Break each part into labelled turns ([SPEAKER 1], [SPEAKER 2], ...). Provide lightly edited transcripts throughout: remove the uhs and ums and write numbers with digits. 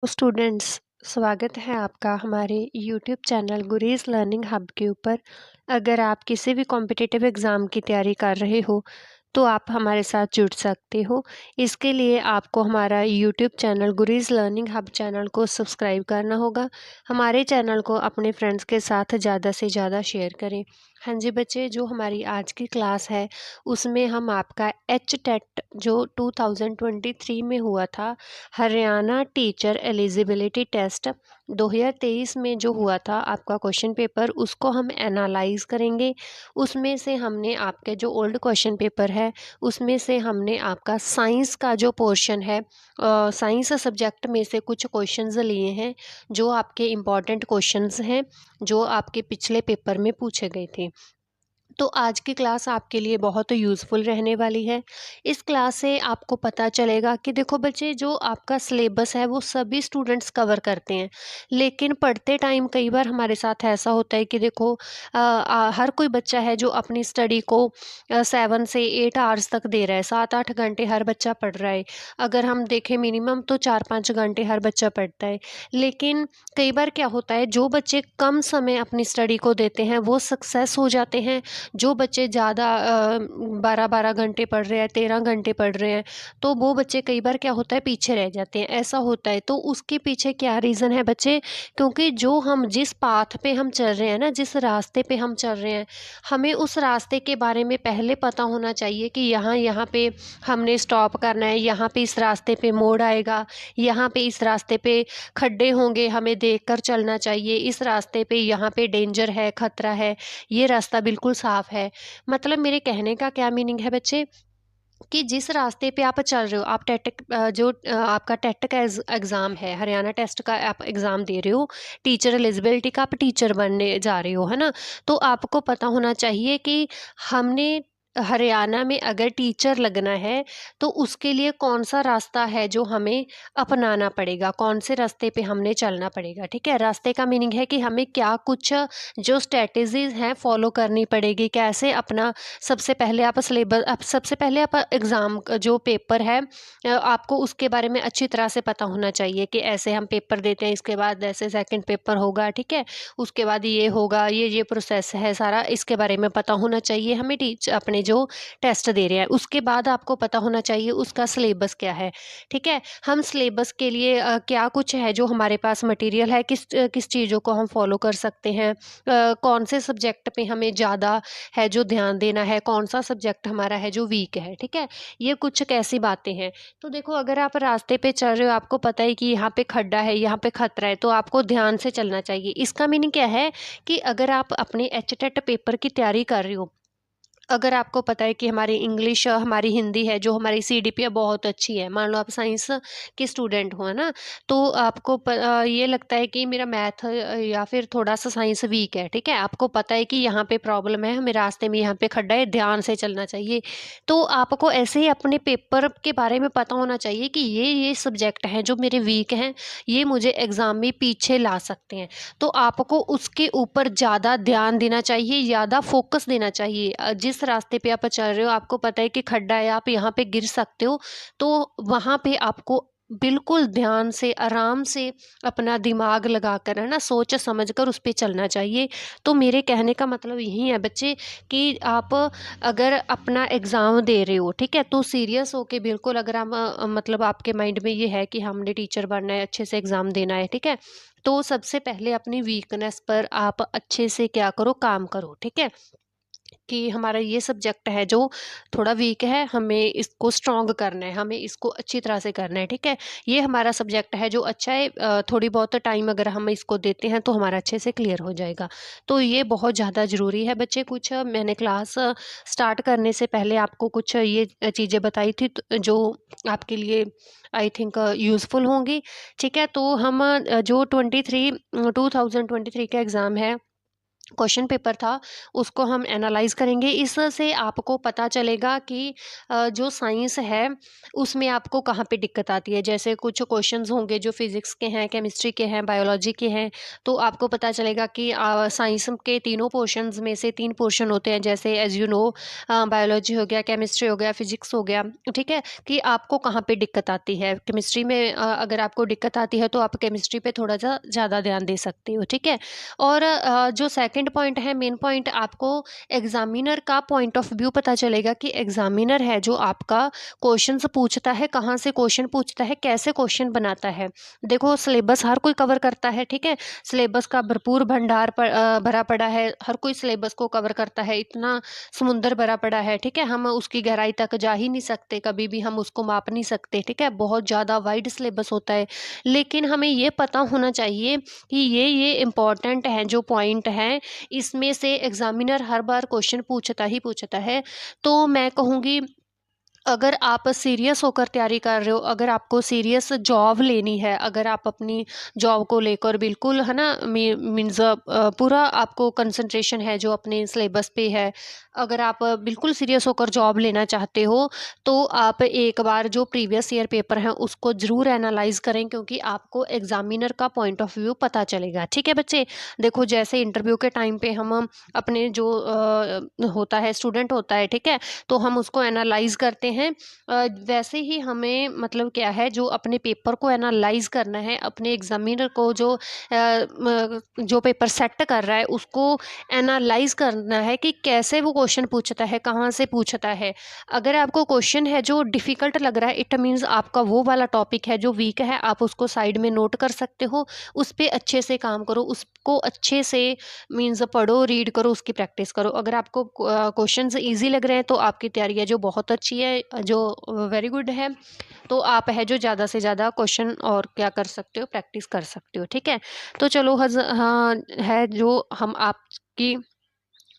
[SPEAKER 1] Students, स्वागत है आपका हमारे यूट्यूब चैनल गुरेज लर्निंग हब के ऊपर। अगर आप किसी भी कॉम्पिटिटिव एग्ज़ाम की तैयारी कर रहे हो तो आप हमारे साथ जुड़ सकते हो। इसके लिए आपको हमारा यूट्यूब चैनल गुरेज लर्निंग हब चैनल को सब्सक्राइब करना होगा। हमारे चैनल को अपने फ्रेंड्स के साथ ज़्यादा से ज़्यादा शेयर करें। हाँ जी बच्चे, जो हमारी आज की क्लास है उसमें हम आपका एच टेट जो 2023 में हुआ था, हरियाणा टीचर एलिजिबिलिटी टेस्ट 2023 में जो हुआ था आपका क्वेश्चन पेपर, उसको हम एनालाइज करेंगे। उसमें से हमने आपके जो ओल्ड क्वेश्चन पेपर है उसमें से हमने आपका साइंस का जो पोर्शन है, साइंस सब्जेक्ट में से कुछ क्वेश्चंस लिए हैं जो आपके इम्पॉर्टेंट क्वेश्चंस हैं, जो आपके पिछले पेपर में पूछे गए थे। तो आज की क्लास आपके लिए बहुत यूज़फुल रहने वाली है। इस क्लास से आपको पता चलेगा कि देखो बच्चे, जो आपका सिलेबस है वो सभी स्टूडेंट्स कवर करते हैं, लेकिन पढ़ते टाइम कई बार हमारे साथ ऐसा होता है कि देखो हर कोई बच्चा है जो अपनी स्टडी को 7 से 8 आवर्स तक दे रहा है, 7-8 घंटे हर बच्चा पढ़ रहा है। अगर हम देखें मिनिमम तो 4-5 घंटे हर बच्चा पढ़ता है। लेकिन कई बार क्या होता है, जो बच्चे कम समय अपनी स्टडी को देते हैं वो सक्सेस हो जाते हैं। जो बच्चे ज़्यादा 12-12 घंटे पढ़ रहे हैं, 13 घंटे पढ़ रहे हैं, तो वो बच्चे कई बार क्या होता है पीछे रह जाते हैं, ऐसा होता है। तो उसके पीछे क्या रीज़न है बच्चे? क्योंकि जो हम जिस पाथ पे हम चल रहे हैं ना, जिस रास्ते पे हम चल रहे हैं, हमें उस रास्ते के बारे में पहले पता होना चाहिए कि यहाँ यहाँ पे हमने स्टॉप करना है, यहाँ पे इस रास्ते पे मोड़ आएगा, यहाँ पे इस रास्ते पे खड्डे होंगे, हमें देखकर चलना चाहिए, इस रास्ते पे यहाँ पे डेंजर है, खतरा है, ये रास्ता बिल्कुल साफ है। मतलब मेरे कहने का क्या मीनिंग है बच्चे, कि जिस रास्ते पे आप चल रहे हो, आप आपका टेट का एग्ज़ाम है, हरियाणा टेस्ट का आप एग्ज़ाम दे रहे हो, टीचर एलिजिबिलिटी का आप टीचर बनने जा रहे हो, है ना? तो आपको पता होना चाहिए कि हमने हरियाणा में अगर टीचर लगना है तो उसके लिए कौन सा रास्ता है जो हमें अपनाना पड़ेगा, कौन से रास्ते पे हमने चलना पड़ेगा, ठीक है? रास्ते का मीनिंग है कि हमें क्या कुछ जो स्ट्रेटजीज हैं फॉलो करनी पड़ेगी, कैसे अपना सबसे पहले आप सिलेबस आप सबसे पहले आप एग्ज़ाम का जो पेपर है, आपको उसके बारे में अच्छी तरह से पता होना चाहिए कि ऐसे हम पेपर देते हैं, इसके बाद ऐसे सेकंड पेपर होगा, ठीक है? उसके बाद ये होगा, ये प्रोसेस है सारा, इसके बारे में पता होना चाहिए हमें टीच अपने जो टेस्ट दे रहे हैं। उसके बाद आपको पता होना चाहिए उसका सिलेबस क्या है, ठीक है? हम सिलेबस के लिए क्या कुछ है जो हमारे पास मटेरियल है, किस चीज़ों को हम फॉलो कर सकते हैं, कौन से सब्जेक्ट पे हमें ज़्यादा है जो ध्यान देना है, कौन-सा सब्जेक्ट हमारा है जो वीक है, ठीक है? ये कुछ कैसी बातें हैं। तो देखो, अगर आप रास्ते पे चल रहे हो, आपको पता है कि यहाँ पे खड्डा है, यहाँ पे खतरा है, तो आपको ध्यान से चलना चाहिए। इसका मीनिंग क्या है कि अगर आप अपने एचटेट पेपर की तैयारी कर रहे हो, अगर आपको पता है कि हमारी इंग्लिश, हमारी हिंदी है जो हमारी सीडीपी बहुत अच्छी है, मान लो आप साइंस के स्टूडेंट हो, है ना? तो आपको ये लगता है कि मेरा मैथ या फिर थोड़ा सा साइंस वीक है, ठीक है? आपको पता है कि यहाँ पे प्रॉब्लम है, हमें रास्ते में यहाँ पे खड्डा है, ध्यान से चलना चाहिए। तो आपको ऐसे ही अपने पेपर के बारे में पता होना चाहिए कि ये सब्जेक्ट हैं जो मेरे वीक हैं, ये मुझे एग्जाम में पीछे ला सकते हैं। तो आपको उसके ऊपर ज़्यादा ध्यान देना चाहिए, ज़्यादा फोकस देना चाहिए। जिस रास्ते पे आप चल रहे हो, आपको पता है कि खड्डा है, आप यहाँ पे गिर सकते हो, तो वहाँ पे आपको बिल्कुल ध्यान से, आराम से अपना दिमाग लगाकर, है ना, सोच समझ कर उस पे चलना चाहिए। तो मेरे कहने का मतलब यही है बच्चे, कि आप अगर अपना एग्ज़ाम दे रहे हो, ठीक है, तो सीरियस होके बिल्कुल, अगर हम मतलब आपके माइंड में ये है कि हमने टीचर बनना है, अच्छे से एग्ज़ाम देना है, ठीक है, तो सबसे पहले अपनी वीकनेस पर आप अच्छे से क्या करो, काम करो, ठीक है? कि हमारा ये सब्जेक्ट है जो थोड़ा वीक है, हमें इसको स्ट्रॉन्ग करना है, हमें इसको अच्छी तरह से करना है, ठीक है? ये हमारा सब्जेक्ट है जो अच्छा है, थोड़ी बहुत टाइम अगर हम इसको देते हैं तो हमारा अच्छे से क्लियर हो जाएगा। तो ये बहुत ज़्यादा ज़रूरी है बच्चे। कुछ मैंने क्लास स्टार्ट करने से पहले आपको कुछ ये चीज़ें बताई थी, जो आपके लिए आई थिंक यूज़फुल होंगी, ठीक है? तो हम जो 23 2023 का एग्ज़ाम है, क्वेश्चन पेपर था उसको हम एनालाइज करेंगे। इससे आपको पता चलेगा कि जो साइंस है उसमें आपको कहाँ पे दिक्कत आती है। जैसे कुछ क्वेश्चंस होंगे जो फिजिक्स के हैं, केमिस्ट्री के हैं, बायोलॉजी के हैं, तो आपको पता चलेगा कि साइंस के तीनों पोर्शंस में से 3 पोर्शन होते हैं, जैसे एज यू नो बायोलॉजी हो गया, केमिस्ट्री हो गया, फिजिक्स हो गया, ठीक है? कि आपको कहाँ पे दिक्कत आती है। केमिस्ट्री में अगर आपको दिक्कत आती है तो आप केमिस्ट्री पे थोड़ा-सा ज़्यादा ध्यान दे सकते हो, ठीक है? और जो सेकंड पॉइंट है, मेन पॉइंट, आपको एग्जामिनर का पॉइंट ऑफ व्यू पता चलेगा कि एग्जामिनर है जो आपका क्वेश्चंस पूछता है, कहाँ से क्वेश्चन पूछता है, कैसे क्वेश्चन बनाता है। देखो सिलेबस हर कोई कवर करता है, ठीक है? सिलेबस का भरपूर भंडार भरा पड़ा है, हर कोई सिलेबस को कवर करता है, इतना समुंदर भरा पड़ा है, ठीक है? हम उसकी गहराई तक जा ही नहीं सकते, कभी भी हम उसको माप नहीं सकते, ठीक है? बहुत ज़्यादा वाइड सिलेबस होता है। लेकिन हमें ये पता होना चाहिए कि ये इम्पॉर्टेंट हैं जो पॉइंट हैं, इसमें से एग्ज़ामिनर हर बार क्वेश्चन पूछता ही पूछता है। तो मैं कहूँगी, अगर आप सीरियस होकर तैयारी कर रहे हो, अगर आपको सीरियस जॉब लेनी है, अगर आप अपनी जॉब को लेकर बिल्कुल है ना मीन्स पूरा आपको कंसंट्रेशन है जो अपने सिलेबस पे है, अगर आप बिल्कुल सीरियस होकर जॉब लेना चाहते हो, तो आप एक बार जो प्रीवियस ईयर पेपर हैं उसको ज़रूर एनालाइज करें, क्योंकि आपको एग्जामिनर का पॉइंट ऑफ व्यू पता चलेगा। ठीक है बच्चे? देखो जैसे इंटरव्यू के टाइम पे हम अपने जो होता है, स्टूडेंट होता है, ठीक है, तो हम उसको एनालाइज करते हैं। वैसे ही हमें मतलब क्या है, जो अपने पेपर को एनालाइज करना है, अपने एग्जामिनर को जो पेपर सेट कर रहा है उसको एनालाइज करना है कि कैसे वो क्वेश्चन पूछता है, कहाँ से पूछता है। अगर आपको क्वेश्चन है जो डिफ़िकल्ट लग रहा है, इट मीन्स आपका वो वाला टॉपिक है जो वीक है, आप उसको साइड में नोट कर सकते हो, उस पे अच्छे से काम करो, उसको अच्छे से मीन्स पढ़ो, रीड करो, उसकी प्रैक्टिस करो। अगर आपको क्वेश्चंस ईज़ी लग रहे हैं तो आपकी तैयारी है जो बहुत अच्छी है, जो वेरी गुड है। तो आप है जो ज़्यादा से ज़्यादा क्वेश्चन और क्या कर सकते हो, प्रैक्टिस कर सकते हो, ठीक है? तो चलो हाँ, है जो हम आपकी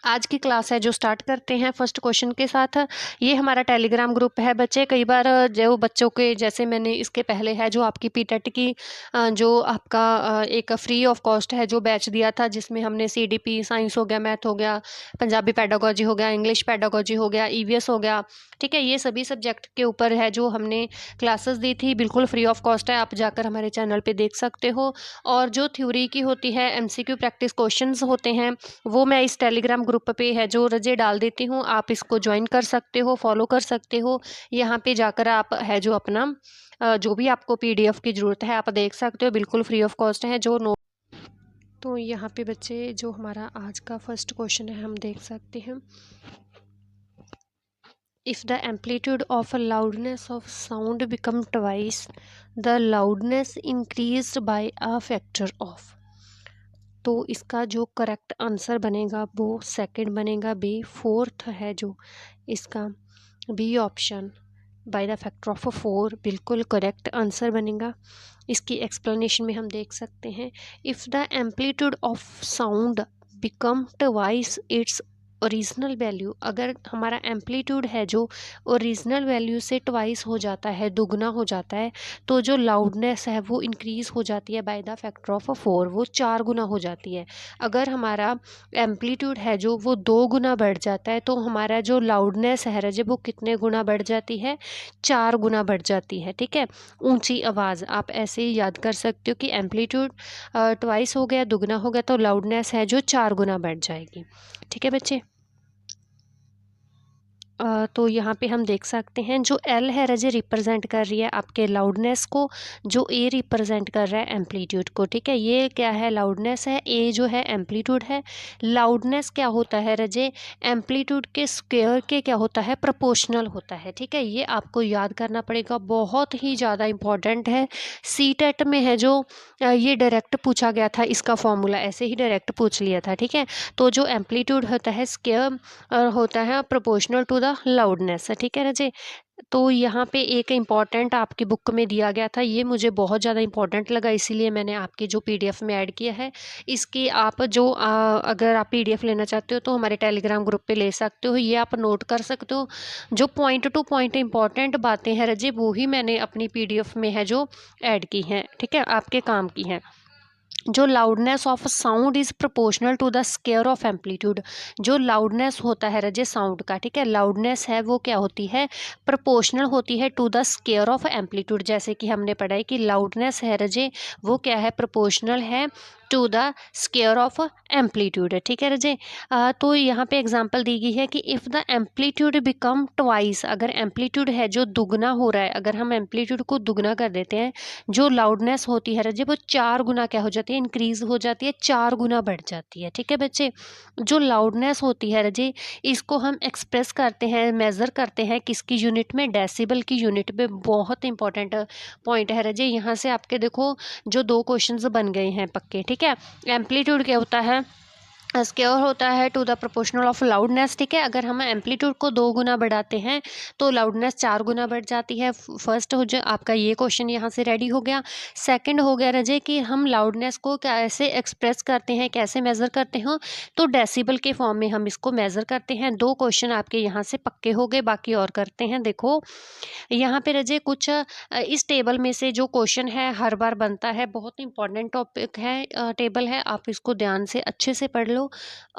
[SPEAKER 1] आज की क्लास है जो स्टार्ट करते हैं फर्स्ट क्वेश्चन के साथ। ये हमारा टेलीग्राम ग्रुप है बच्चे। कई बार जो बच्चों के, जैसे मैंने इसके पहले है जो आपकी पीटेट की जो आपका एक फ्री ऑफ कॉस्ट है जो बैच दिया था, जिसमें हमने सीडीपी, साइंस हो गया, मैथ हो गया, पंजाबी पेडागोजी हो गया, इंग्लिश पेडागोजी हो गया, ईवीएस हो गया, ठीक है? ये सभी सब्जेक्ट के ऊपर है जो हमने क्लासेस दी थी, बिल्कुल फ्री ऑफ कॉस्ट है, आप जाकर हमारे चैनल पे देख सकते हो। और जो थ्योरी की होती है, एमसीक्यू प्रैक्टिस क्वेश्चंस होते हैं, वो मैं इस टेलीग्राम ग्रुप पे है जो रजे डाल देती हूँ, आप इसको ज्वाइन कर सकते हो, फॉलो कर सकते हो। यहाँ पे जाकर आप है जो अपना जो भी आपको पीडीएफ की ज़रूरत है आप देख सकते हो, बिल्कुल फ्री ऑफ कॉस्ट है जो नो। तो यहाँ पे बच्चे जो हमारा आज का फर्स्ट क्वेश्चन है हम देख सकते हैं। If the amplitude of a loudness of sound become twice, the loudness increased by a factor of। तो इसका जो करेक्ट आंसर बनेगा वो सेकंड बनेगा, बी। फोर्थ है जो इसका B option, by the factor of 4 बिल्कुल करेक्ट आंसर बनेगा। इसकी एक्सप्लेनेशन में हम देख सकते हैं, if the amplitude of sound become twice its original value, अगर हमारा एम्पलीट्यूड है जो ओरिजिनल वैल्यू से ट्वाइस हो जाता है, दुगना हो जाता है, तो जो लाउडनेस है वो इंक्रीज़ हो जाती है बाय द फैक्टर ऑफ 4, वो 4 गुना हो जाती है। अगर हमारा एम्पलीट्यूड है जो वो 2 गुना बढ़ जाता है, तो हमारा जो लाउडनेस है रजे वो कितने गुना बढ़ जाती है, 4 गुना बढ़ जाती है, ठीक है? ऊंची आवाज़ आप ऐसे ही याद कर सकते हो कि एम्पलीट्यूड ट्वाइस हो गया, दुगना हो गया, तो लाउडनेस है जो 4 गुना बढ़ जाएगी। ठीक है बच्चे? तो यहाँ पे हम देख सकते हैं जो एल है रजे रिप्रेजेंट कर रही है आपके लाउडनेस को, जो ए रिप्रेजेंट कर रहा है एम्पलीट्यूड को, ठीक है? ये क्या है, लाउडनेस है, ए जो है एम्पलीट्यूड है। लाउडनेस क्या होता है रजे, एम्पलीट्यूड के स्क्वायर के क्या होता है, प्रोपोर्शनल होता है, ठीक है? ये आपको याद करना पड़ेगा, बहुत ही ज़्यादा इंपॉर्टेंट है। सी टेट में है जो ये डायरेक्ट पूछा गया था, इसका फॉर्मूला ऐसे ही डायरेक्ट पूछ लिया था, ठीक है? तो जो एम्पलीट्यूड होता है स्क्वायर होता है प्रोपोर्शनल टू द लाउडनेस, ठीक है ना जी? तो यहाँ पे एक इम्पॉर्टेंट आपकी बुक में दिया गया था, ये मुझे बहुत ज़्यादा इम्पॉर्टेंट लगा, इसीलिए मैंने आपकी जो पीडीएफ में ऐड किया है। इसकी आप जो अगर आप पीडीएफ लेना चाहते हो तो हमारे टेलीग्राम ग्रुप पे ले सकते हो, ये आप नोट कर सकते हो। जो पॉइंट टू पॉइंट इम्पॉर्टेंट बातें हैं रजे, वो ही मैंने अपनी पीडीएफ में है जो ऐड की हैं, ठीक है? आपके काम की हैं। जो loudness of sound is proportional to the square of amplitude. जो लाउडनेस होता है रजे साउंड का, ठीक है, लाउडनेस है वो क्या होती है, प्रोपोर्शनल होती है to the square of amplitude. जैसे कि हमने पढ़ा है कि लाउडनेस है रजे वो क्या है, प्रोपोर्शनल है to the square of amplitude, ठीक है रजे। तो यहाँ पे एग्जांपल दी गई है कि if the amplitude become twice, अगर एम्पलीट्यूड है जो दुगना हो रहा है, अगर हम एम्पलीट्यूड को दुगना कर देते हैं, जो लाउडनेस होती है रजे वो 4 गुना क्या हो जाती है, इंक्रीज हो जाती है, 4 गुना बढ़ जाती है, ठीक है बच्चे। जो लाउडनेस होती है रजे इसको हम एक्सप्रेस करते हैं, मेज़र करते हैं किसकी यूनिट में, डेसिबल की यूनिट में। बहुत इंपॉर्टेंट पॉइंट है रजे। यहाँ से आपके देखो जो 2 क्वेश्चंस बन गए हैं पक्के, ठीक है। एम्पलीट्यूड क्या होता है, स्केयर होता है to the proportional of loudness, ठीक है। अगर हम एम्पलीट्यूड को 2 गुना बढ़ाते हैं तो लाउडनेस 4 गुना बढ़ जाती है। फर्स्ट हो जाए आपका ये क्वेश्चन यहाँ से रेडी हो गया। सेकंड हो गया रजे कि हम लाउडनेस को कैसे एक्सप्रेस करते हैं, कैसे मेज़र करते हैं, तो डेसिबल के फॉर्म में हम इसको मेज़र करते हैं। 2 क्वेश्चन आपके यहाँ से पक्के हो गए, बाकी और करते हैं। देखो यहाँ पे रजे कुछ इस टेबल में से जो क्वेश्चन है हर बार बनता है, बहुत इंपॉर्टेंट टॉपिक है, टेबल है, आप इसको ध्यान से अच्छे से पढ़ लो,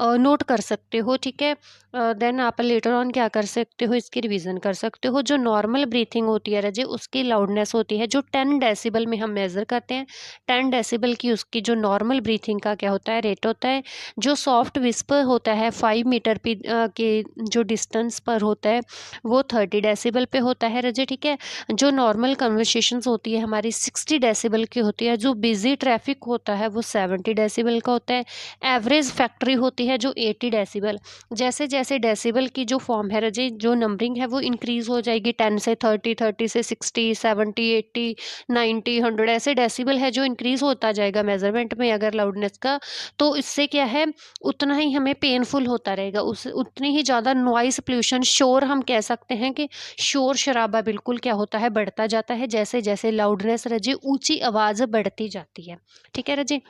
[SPEAKER 1] नोट कर सकते हो, ठीक है। देन आप लेटर ऑन क्या कर सकते हो, इसकी रिवीजन कर सकते हो। जो नॉर्मल ब्रीथिंग होती है रजे उसकी लाउडनेस होती है जो 10 डेसिबल में हम मेज़र करते हैं। 10 डेसिबल की उसकी जो नॉर्मल ब्रीथिंग का क्या होता है, रेट होता है। जो सॉफ्ट विस्पर होता है 5 मीटर के जो डिस्टेंस पर होता है वो 30 डेसिबल पे होता है रजे, ठीक है। जो नॉर्मल कन्वर्सेशंस होती है हमारी 60 डेसिबल की होती है। जो बिजी ट्रैफिक होता है वो 70 डेसिबल का होता है। एवरेज फैक्ट्री होती है जो 80 डेसिबल। जैसे जैसे डेसिबल की जो फॉर्म है रजे, जो नंबरिंग है वो इंक्रीज हो जाएगी, 10 से 30, 30 से 60, 70, 80, 90, 100, ऐसे डेसिबल है जो इंक्रीज होता जाएगा मेजरमेंट में अगर लाउडनेस का। तो इससे क्या है, उतना ही हमें पेनफुल होता रहेगा, उस उतनी ही ज़्यादा नॉइस पोल्यूशन, शोर हम कह सकते हैं कि शोर शराबा बिल्कुल क्या होता है, बढ़ता जाता है जैसे जैसे लाउडनेस रजे ऊंची आवाज़ बढ़ती जाती है, ठीक है रजे।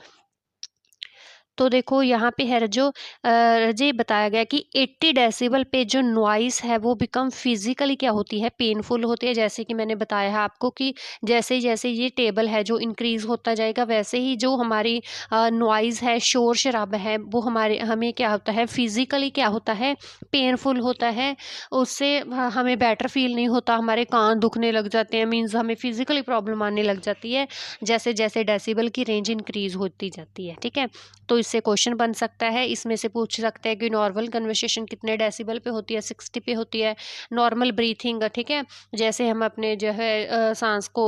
[SPEAKER 1] तो देखो यहाँ पे है जो रजे बताया गया कि 80 डेसिबल पे जो नॉइस है वो बिकम फिजिकली क्या होती है, पेनफुल होती है। जैसे कि मैंने बताया है आपको कि जैसे जैसे ये टेबल है जो इंक्रीज होता जाएगा वैसे ही जो हमारी नॉइज है, शोर शराबा है, वो हमारे हमें क्या होता है, फिजिकली क्या होता है, पेनफुल होता है। उससे हमें बेटर फील नहीं होता, हमारे कान दुखने लग जाते हैं, मीन्स हमें फिजिकली प्रॉब्लम आने लग जाती है जैसे जैसे डेसिबल की रेंज इंक्रीज होती जाती है, ठीक है। तो इससे क्वेश्चन बन सकता है, इसमें से पूछ सकते हैं कि नॉर्मल कन्वर्सेशन कितने डेसिबल पे होती है, 60 पे होती है। नॉर्मल ब्रीथिंग, ठीक है, जैसे हम अपने जो है सांस को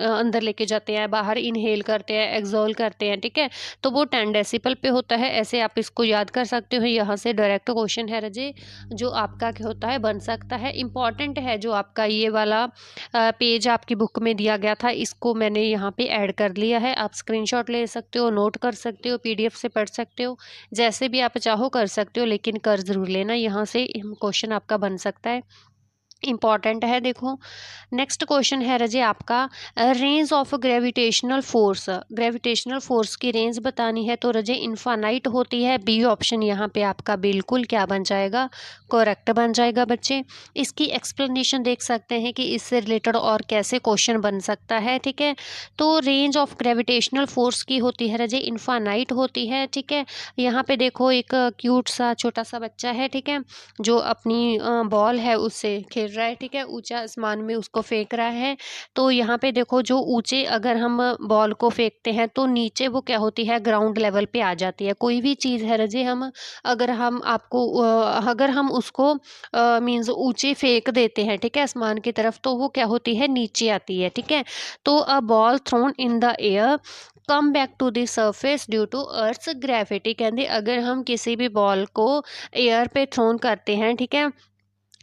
[SPEAKER 1] अंदर लेके जाते हैं, बाहर इनहेल करते हैं, एक्सहोल करते हैं, ठीक है, तो वो 10 डेसिबल पे होता है। ऐसे आप इसको याद कर सकते हो। यहाँ से डायरेक्ट क्वेश्चन है रजे जो आपका क्या होता है, बन सकता है। इंपॉर्टेंट है जो आपका ये वाला पेज आपकी बुक में दिया गया था, इसको मैंने यहाँ पे ऐड कर लिया है। आप स्क्रीनशॉट ले सकते हो, नोट कर सकते हो, पीडीएफ से पढ़ सकते हो, जैसे भी आप चाहो कर सकते हो, लेकिन कर ज़रूर लेना, यहाँ से क्वेश्चन आपका बन सकता है, इंपॉर्टेंट है। देखो नेक्स्ट क्वेश्चन है रजे आपका, range of gravitational force. Gravitational force की रेंज बतानी है तो रजे इनफाइनाइट होती है। बी ऑप्शन यहाँ पे आपका बिल्कुल क्या बन जाएगा, करेक्ट बन जाएगा बच्चे। इसकी एक्सप्लेनेशन देख सकते हैं कि इससे रिलेटेड और कैसे क्वेश्चन बन सकता है, ठीक है। तो रेंज ऑफ ग्रेविटेशनल फोर्स की होती है रजे इनफाइनाइट होती है, ठीक है। यहाँ पे देखो एक क्यूट सा छोटा सा बच्चा है, ठीक है, जो अपनी बॉल है उससे खेल रहा है, ठीक है, ऊंचा आसमान में उसको फेंक रहा है। तो यहाँ पे देखो जो ऊंचे अगर हम बॉल को फेंकते हैं तो नीचे वो क्या होती है, ग्राउंड लेवल पे आ जाती है। कोई भी चीज़ है रजे हम अगर हम उसको मीन्स ऊंचे फेंक देते हैं, ठीक है, आसमान की तरफ, तो वो क्या होती है, नीचे आती है, ठीक है। तो a ball thrown in the air come back to the surface due to earth's gravity. कहते अगर हम किसी भी बॉल को एयर पे थ्रोन करते हैं, ठीक है,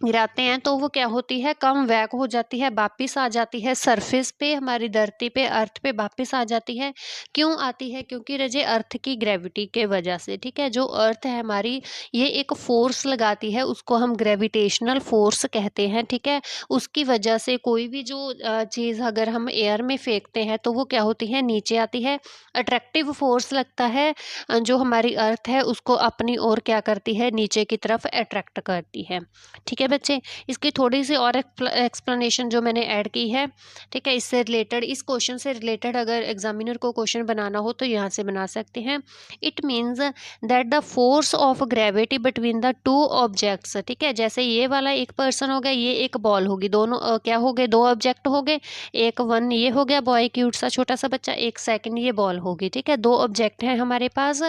[SPEAKER 1] गिराते हैं, तो वो क्या होती है, कम बैक हो जाती है, वापिस आ जाती है सरफेस पे, हमारी धरती पे, अर्थ पे वापिस आ जाती है। क्यों आती है, क्योंकि रजे अर्थ की ग्रेविटी के वजह से, ठीक है। जो अर्थ है हमारी, ये एक फोर्स लगाती है, उसको हम ग्रेविटेशनल फोर्स कहते हैं, ठीक है। उसकी वजह से कोई भी जो चीज़ अगर हम एयर में फेंकते हैं तो वो क्या होती है, नीचे आती है। अट्रैक्टिव फोर्स लगता है, जो हमारी अर्थ है उसको अपनी ओर क्या करती है, नीचे की तरफ अट्रैक्ट करती है, ठीक है है बच्चे, इसकी थोड़ी सी और एक्सप्लेनेशन जो मैंने ऐड की है, ठीक है, इससे रिलेटेड, इस क्वेश्चन से रिलेटेड अगर एग्जामिनर को क्वेश्चन बनाना हो तो यहाँ से बना सकते हैं। It means that the force of gravity between the two objects, ठीक है, जैसे ये वाला एक पर्सन हो गया, ये एक बॉल होगी, दोनों क्या हो गए, दो ऑब्जेक्ट हो गए, एक वन ये हो गया बॉय क्यूट सा छोटा सा बच्चा, एक सेकंड ये बॉल होगी, ठीक है, दो ऑब्जेक्ट हैं हमारे पास।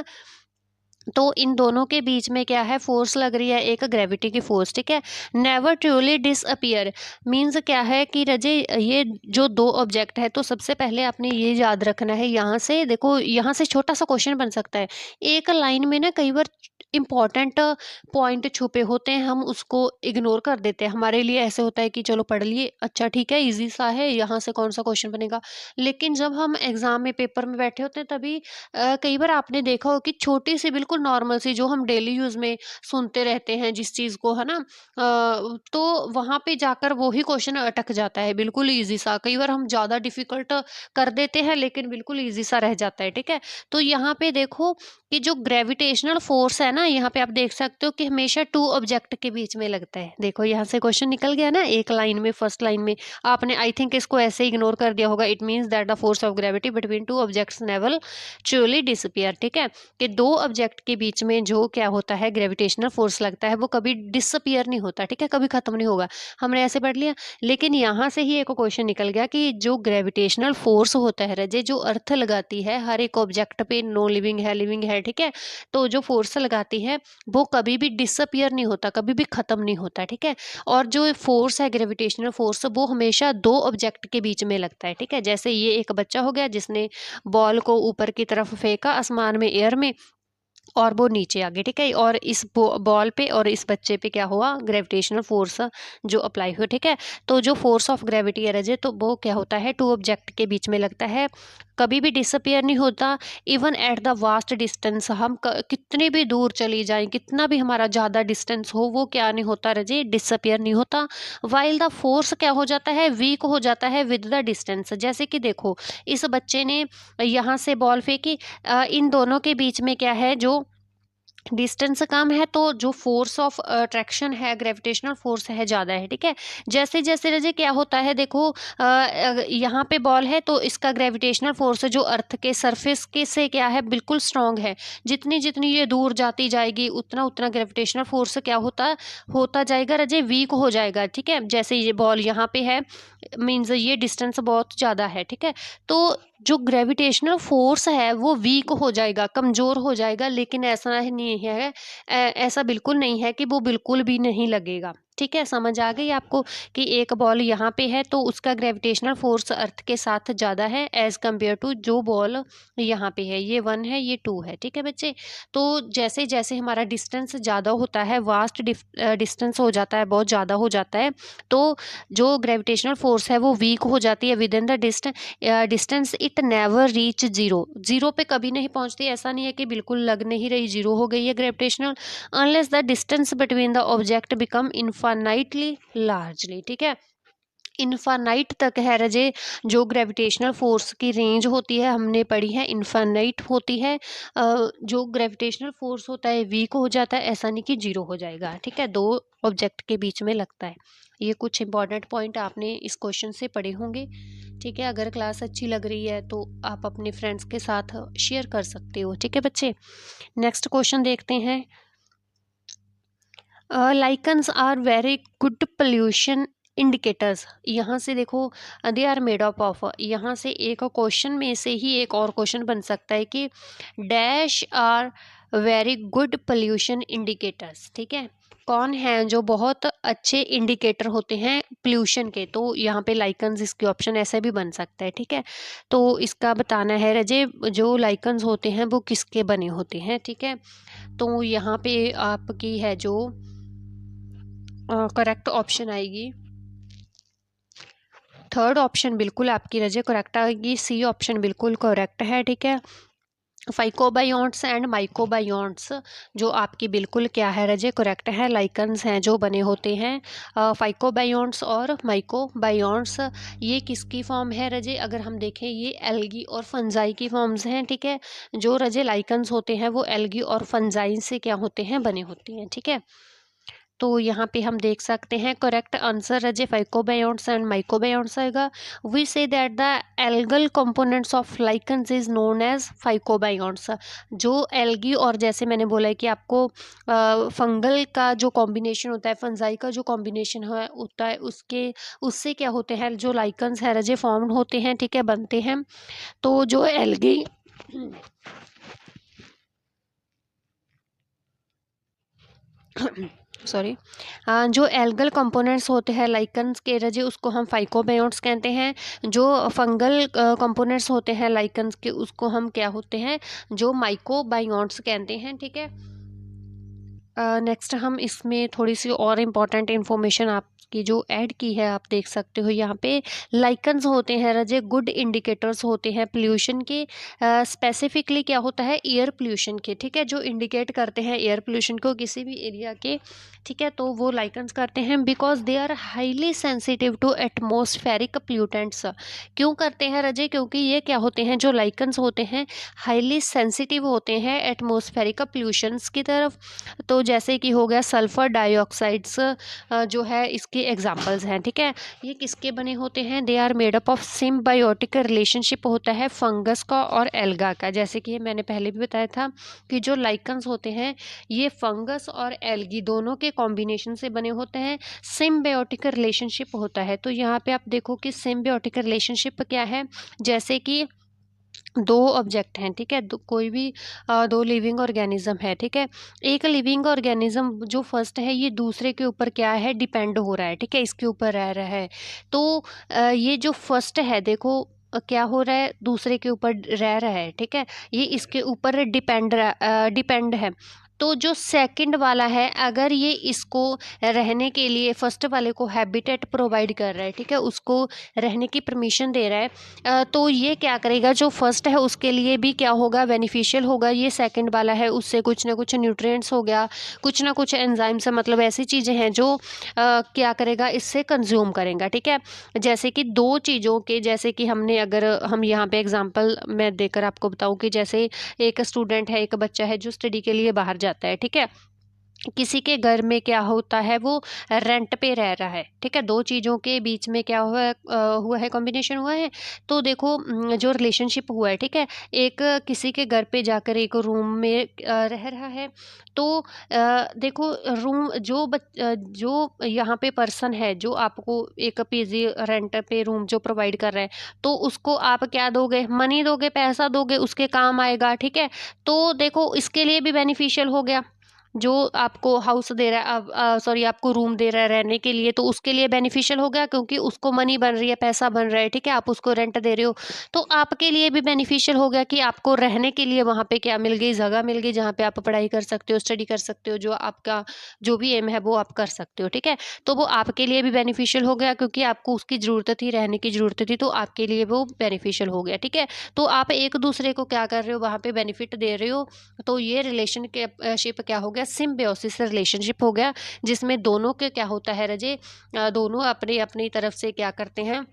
[SPEAKER 1] तो इन दोनों के बीच में क्या है, फोर्स लग रही है, एक ग्रेविटी की फोर्स, ठीक है। नेवर ट्रूली डिसअपियर मीन्स क्या है कि रजे ये जो दो ऑब्जेक्ट है, तो सबसे पहले आपने ये याद रखना है, यहाँ से देखो, यहाँ से छोटा सा क्वेश्चन बन सकता है। एक लाइन में ना कई बार इंपॉर्टेंट पॉइंट छुपे होते हैं, हम उसको इग्नोर कर देते हैं, हमारे लिए ऐसे होता है कि चलो पढ़ लिए, अच्छा ठीक है, इजी सा है, यहाँ से कौन सा क्वेश्चन बनेगा। लेकिन जब हम एग्जाम में पेपर में बैठे होते हैं, तभी कई बार आपने देखा हो कि छोटी सी बिल्कुल नॉर्मल सी जो हम डेली यूज में सुनते रहते हैं जिस चीज को, है ना, तो वहां पे जाकर वो ही क्वेश्चन अटक जाता है, बिल्कुल इजी सा, कई बार हम ज्यादा डिफिकल्ट कर देते हैं लेकिन बिल्कुल इजी सा रह जाता है, ठीक है। तो यहाँ पे देखो कि जो ग्रेविटेशनल फोर्स है ना, यहाँ पे आप देख सकते हो कि हमेशा टू ऑब्जेक्ट के बीच में लगता है। देखो यहाँ से क्वेश्चन निकल गया ना, एक लाइन में, फर्स्ट लाइन में आपने आई थिंक इसको ऐसे इग्नोर कर दिया होगा। It means that the force of gravity between two objects never truly disappear, ठीक है, कि दो ऑब्जेक्ट के बीच में जो क्या होता है, ग्रेविटेशनल फोर्स लगता है, वो कभी डिसअपियर नहीं होता, ठीक है, कभी खत्म नहीं होगा। हमने ऐसे पढ़ लिया, लेकिन यहाँ से ही एक क्वेश्चन निकल गया कि जो ग्रेविटेशनल फोर्स होता है रजे, जो अर्थ लगाती है हर एक ऑब्जेक्ट पे, नो लिविंग है, लिविंग है, ठीक है, तो जो फोर्स लगाती है वो कभी भी डिसअपियर नहीं होता, कभी भी खत्म नहीं होता, ठीक है। और जो फोर्स है ग्रेविटेशनल फोर्स, वो हमेशा दो ऑब्जेक्ट के बीच में लगता है, ठीक है। जैसे ये एक बच्चा हो गया जिसने बॉल को ऊपर की तरफ फेंका आसमान में, एयर में, और वो नीचे आ गई, ठीक है, और इस बॉल पे और इस बच्चे पे क्या हुआ, ग्रेविटेशनल फोर्स जो अप्लाई हुआ, ठीक है। तो जो फोर्स ऑफ ग्रेविटी है रजे, तो वो क्या होता है, टू ऑब्जेक्ट के बीच में लगता है, कभी भी डिसअपियर नहीं होता। Even at the vast distance, हम कितने भी दूर चली जाएं, कितना भी हमारा ज़्यादा डिस्टेंस हो, वो क्या नहीं होता रजे, डिसअपियर नहीं होता। वाइल द फोर्स क्या हो जाता है, वीक हो जाता है विद द डिस्टेंस। जैसे कि देखो इस बच्चे ने यहाँ से बॉल फेंकी, इन दोनों के बीच में क्या है, जो डिस्टेंस कम है, तो जो फोर्स ऑफ अट्रैक्शन है, ग्रेविटेशनल फोर्स है, ज़्यादा है, ठीक है। जैसे जैसे रजे क्या होता है, देखो यहाँ पे बॉल है, तो इसका ग्रेविटेशनल फोर्स जो अर्थ के सरफेस के से क्या है, बिल्कुल स्ट्रांग है। जितनी जितनी ये दूर जाती जाएगी, उतना उतना ग्रेविटेशनल फोर्स क्या होता होता जाएगा रजे, वीक हो जाएगा, ठीक है। जैसे ये बॉल यहाँ पे है, मीन्स ये डिस्टेंस बहुत ज़्यादा है, ठीक है, तो जो ग्रेविटेशनल फोर्स है वो वीक हो जाएगा, कमज़ोर हो जाएगा, लेकिन ऐसा नहीं है, ऐसा बिल्कुल नहीं है कि वो बिल्कुल भी नहीं लगेगा, ठीक है। समझ आ गई आपको कि एक बॉल यहाँ पे है तो उसका ग्रेविटेशनल फोर्स अर्थ के साथ ज़्यादा है एज कम्पेयर टू जो बॉल यहाँ पे है, ये वन है, ये टू है, ठीक है बच्चे। तो जैसे जैसे हमारा डिस्टेंस ज़्यादा होता है, वास्ट डिस्टेंस हो जाता है, बहुत ज़्यादा हो जाता है, तो जो ग्रेविटेशनल फोर्स है वो वीक हो जाती है with in the distance. It never reach zero, zero पे कभी नहीं पहुंचती, ऐसा नहीं है कि बिल्कुल लग नहीं रही, जीरो हो गई है gravitational, unless the distance between the object become infinitely largely, ठीक है। इनफाइनाइट तक है रजे, जो ग्रेविटेशनल फोर्स की रेंज होती है, हमने पढ़ी है, इनफाइनाइट होती है। जो ग्रेविटेशनल फोर्स होता है वीक हो जाता है, ऐसा नहीं कि जीरो हो जाएगा, ठीक है, दो ऑब्जेक्ट के बीच में लगता है। ये कुछ इंपॉर्टेंट पॉइंट आपने इस क्वेश्चन से पढ़े होंगे, ठीक है। अगर क्लास अच्छी लग रही है तो आप अपने फ्रेंड्स के साथ शेयर कर सकते हो, ठीक है बच्चे। नेक्स्ट क्वेश्चन देखते हैं। Lichens are very good pollution indicators, यहाँ से देखो they are made up of, यहाँ से एक क्वेश्चन में से ही एक और क्वेश्चन बन सकता है कि dash are very good pollution indicators, ठीक है, कौन है जो बहुत अच्छे इंडिकेटर होते हैं पोल्यूशन के, तो यहाँ पे लाइकन्स इसके ऑप्शन ऐसे भी बन सकता है, ठीक है। तो इसका बताना है रजे, जो लाइकन्स होते हैं वो किसके बने होते हैं, ठीक है। तो यहाँ पे आपकी है जो करेक्ट ऑप्शन आएगी, थर्ड ऑप्शन बिल्कुल आपकी रजे करेक्ट आएगी, सी ऑप्शन बिल्कुल करेक्ट है, ठीक है। फाइकोबायोन्ट्स एंड माइकोबायोन्ट्स जो आपकी बिल्कुल क्या है रजे करेक्ट है, लाइकन्स हैं जो बने होते हैं। फाइकोबायोन्ट्स और माइकोबायोन्ट्स ये किसकी फॉर्म है रजे, अगर हम देखें ये एल्गी और फंजाई की फॉर्म्स हैं, ठीक है। जो रजे लाइकन्स होते हैं वो एल्गी और फंजाई से क्या होते हैं, बने होते हैं, ठीक है। तो यहाँ पे हम देख सकते हैं करेक्ट आंसर रजे फाइकोबायोन्ट्स एंड माइकोबायोन्ट्स आएगा। We say that the algal components of lichens is known as phycobionts. जो एल्गी और जैसे मैंने बोला है कि आपको फंगल का जो कॉम्बिनेशन होता है, फंजाई का जो कॉम्बिनेशन होता है उससे क्या होते हैं जो लाइकन्स है रजे फॉर्म होते हैं, ठीक है, बनते हैं। तो जो एल्गी सॉरी, जो एल्गल कंपोनेंट्स होते हैं लाइकन्स के रजे उसको हम फाइकोबायोन्ट्स कहते हैं। जो फंगल कंपोनेंट्स होते हैं लाइकन्स के उसको हम क्या होते हैं, जो माइकोबायोन्ट्स कहते हैं, ठीक है। नेक्स्ट हम इसमें थोड़ी सी और इम्पॉर्टेंट इन्फॉर्मेशन आपकी जो ऐड की है आप देख सकते हो यहाँ पे। लाइकन्स होते हैं रजे गुड इंडिकेटर्स होते हैं पोल्यूशन के, स्पेसिफिकली क्या होता है एयर पोल्यूशन के, ठीक है, जो इंडिकेट करते हैं एयर पोल्यूशन को किसी भी एरिया के, ठीक है। तो वो लाइकन्स करते हैं because they are highly sensitive to atmospheric pollutants. क्यों करते हैं रजे, क्योंकि ये क्या होते हैं जो लाइकन्स होते हैं हाईली सेंसिटिव होते हैं एटमॉस्फेरिक पोल्यूशंस की तरफ। तो जैसे कि हो गया सल्फर डाइऑक्साइड्स जो है इसके एग्जांपल्स हैं, ठीक है। ये किसके बने होते हैं, they are made up of symbiotic relationship होता है फंगस का और एल्गा का। जैसे कि मैंने पहले भी बताया था कि जो लाइकन्स होते हैं ये फंगस और एल्गी दोनों के कॉम्बिनेशन से बने होते हैं, सिम्बायोटिक रिलेशनशिप होता है। तो यहाँ पे आप देखो कि सिम्बायोटिक रिलेशनशिप क्या है, जैसे कि दो ऑब्जेक्ट हैं, ठीक है, कोई भी दो लिविंग ऑर्गेनिज्म है, ठीक है। एक लिविंग ऑर्गेनिज्म जो फर्स्ट है ये दूसरे के ऊपर क्या है डिपेंड हो रहा है, ठीक है, इसके ऊपर रह रहा है। तो ये जो फर्स्ट है देखो क्या हो रहा है दूसरे के ऊपर रह रहा है, ठीक है, ये इसके ऊपर डिपेंड है। तो जो सेकंड वाला है अगर ये इसको रहने के लिए फर्स्ट वाले को हैबिटेट प्रोवाइड कर रहा है, ठीक है, उसको रहने की परमिशन दे रहा है, तो ये क्या करेगा जो फर्स्ट है उसके लिए भी क्या होगा बेनिफिशियल होगा। ये सेकंड वाला है उससे कुछ ना कुछ न्यूट्रिएंट्स हो गया, कुछ ना कुछ एंजाइम्स, मतलब ऐसी चीज़ें हैं जो क्या करेगा इससे कंज्यूम करेगा, ठीक है। जैसे कि दो चीज़ों के, जैसे कि हमने अगर हम यहाँ पे एग्जांपल मैं देकर आपको बताऊँ कि जैसे एक स्टूडेंट है, एक बच्चा है जो स्टडी के लिए बाहर जाता है, ठीक है, किसी के घर में क्या होता है वो रेंट पे रह रहा है, ठीक है, दो चीज़ों के बीच में क्या हुआ है कॉम्बिनेशन हुआ है। तो देखो जो रिलेशनशिप हुआ है, ठीक है, एक किसी के घर पे जाकर एक रूम में रह रहा है। तो देखो रूम जो यहाँ पे पर्सन है जो आपको एक पीजी रेंट पे रूम जो प्रोवाइड कर रहा है, तो उसको आप क्या दोगे, मनी दोगे, पैसा दोगे, उसके काम आएगा, ठीक है। तो देखो इसके लिए भी बेनिफिशियल हो गया, जो आपको हाउस दे रहा है सॉरी आपको रूम दे रहा है रहने के लिए, तो उसके लिए बेनिफिशियल हो गया क्योंकि उसको मनी बन रही है, पैसा बन रहा है, ठीक है, आप उसको रेंट दे रहे हो। तो आपके लिए भी बेनिफिशियल हो गया कि आपको रहने के लिए वहाँ पे क्या मिल गई, जगह मिल गई जहाँ पे आप पढ़ाई कर सकते हो, स्टडी कर सकते हो, जो आपका जो भी एम है वो आप कर सकते हो, ठीक है। तो वो आपके लिए भी बेनिफिशियल हो गया क्योंकि आपको उसकी ज़रूरत थी, रहने की ज़रूरत थी, तो आपके लिए वो बेनिफिशियल हो गया, ठीक है। तो आप एक दूसरे को क्या कर रहे हो वहाँ पे बेनिफिट दे रहे हो। तो ये रिलेशन के शिप क्या हो गया, सिम्बायोसिस रिलेशनशिप हो गया, जिसमें दोनों के क्या होता है रजे, दोनों अपनी अपनी तरफ से क्या करते हैं,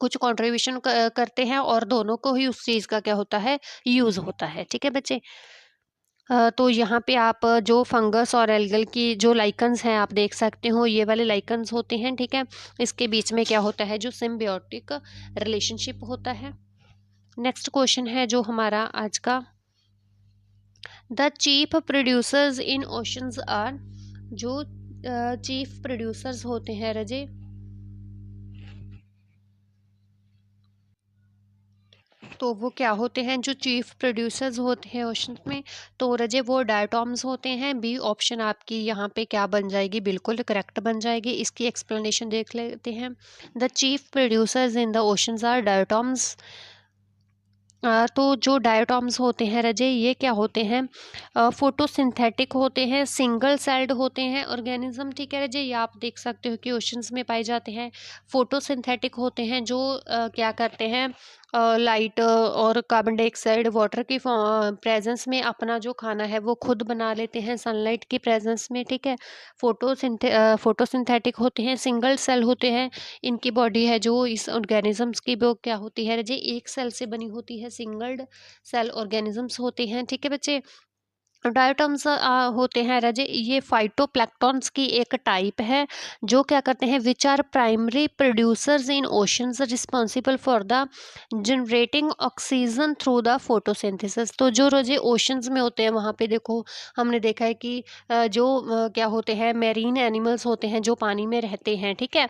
[SPEAKER 1] कुछ कंट्रीब्यूशन करते हैं और दोनों को ही उस चीज़ का क्या होता है यूज़ होता है, ठीक है बच्चे। तो यहाँ पे आप जो फंगस और एल्गल की जो लाइकन्स हैं आप देख सकते हो, ये वाले लाइकन्स होते हैं, ठीक है। इसके बीच में क्या होता है जो सिम्बायोटिक रिलेशनशिप होता है। नेक्स्ट क्वेश्चन है जो हमारा आज का, the chief producers in oceans are, जो चीफ प्रोड्यूसर्स होते हैं रजे, तो वो क्या होते हैं जो चीफ प्रोड्यूसर्स होते हैं ओशंस में, तो रजे वो डायटॉम्स होते हैं। बी ऑप्शन आपकी यहाँ पे क्या बन जाएगी, बिल्कुल करेक्ट बन जाएगी। इसकी एक्सप्लेनेशन देख लेते हैं। The chief producers in the oceans are diatoms. तो जो डायटॉम्स होते हैं रजे ये क्या होते हैं, फोटोसिंथेटिक होते हैं, सिंगल सेल्ड होते हैं ऑर्गेनिज्म, ठीक है रजे, ये आप देख सकते हो कि ओशंस में पाए जाते हैं। फोटोसिंथेटिक होते हैं जो क्या करते हैं लाइट और कार्बन डाइऑक्साइड वाटर की प्रेजेंस में अपना जो खाना है वो खुद बना लेते हैं सनलाइट की प्रेजेंस में, ठीक है। फोटोसिंथेटिक होते हैं, सिंगल सेल होते हैं, इनकी बॉडी है जो इस ऑर्गेनिजम्स की वो क्या होती है जी एक सेल से बनी होती है, सिंगल सेल ऑर्गेनिजम्स होते हैं, ठीक है बच्चे। डायटम्स होते हैं रजे, ये फाइटोप्लैंक्टन्स की एक टाइप है जो क्या करते हैं, which are primary producers in oceans responsible for the generating oxygen through the photosynthesis. तो जो रजे ओशंस में होते हैं वहाँ पे देखो, हमने देखा है कि क्या होते हैं, मेरीन एनिमल्स होते हैं जो पानी में रहते हैं, ठीक है।